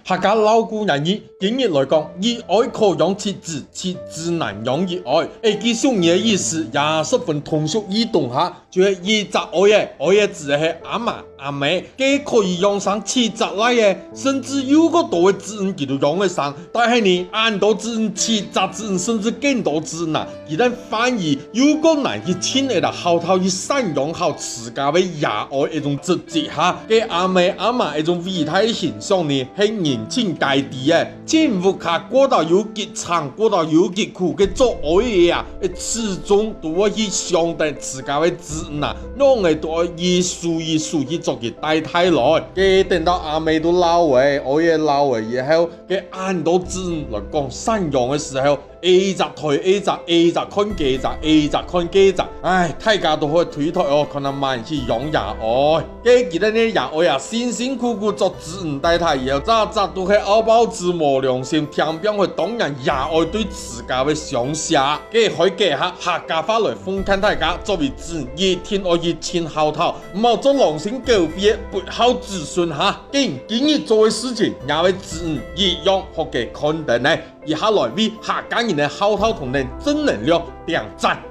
客家老古人语，今日来讲，以爱可养妻子，妻子难养以爱。记上言的意思也十分通俗易懂哈，就是以侄爱的字是阿嫲阿妹，既可以养上妻侄来的，甚至有个多的子女佢都养得上。但是呢，俺多子女、妻侄子女，甚至更多子女，一旦反而有个难去亲爱的好透去善用好自家的爷爱一种直接哈，给阿妹阿嫲一种伟大的形象呢，是人情界地的。幸福卡过到有极长，过到有极苦嘅做爱的呀，始终都要去想到自家的子女，让佢都要一数去做佢带太来。嘅等到阿妹都老诶，我也老诶以后，嘅按到子女来讲善用的时候。A 集推 A 集，A 集看 G 集，A 集看 G 集，唉，大家都可以推脱哦，可能慢去养爷爱。记得呢，爷爱啊，辛辛苦苦做子女带大以后，早都去傲包子无良心，天边去当然爷爱对自家的上下。记可以记下客家话来奉劝大家，作为子女一天要一亲好头，唔好做狼心狗肺不好子孙哈。今日做的事情，也为子女一样学嘅肯定呢。以下来为客家人的好头同人正能量点赞。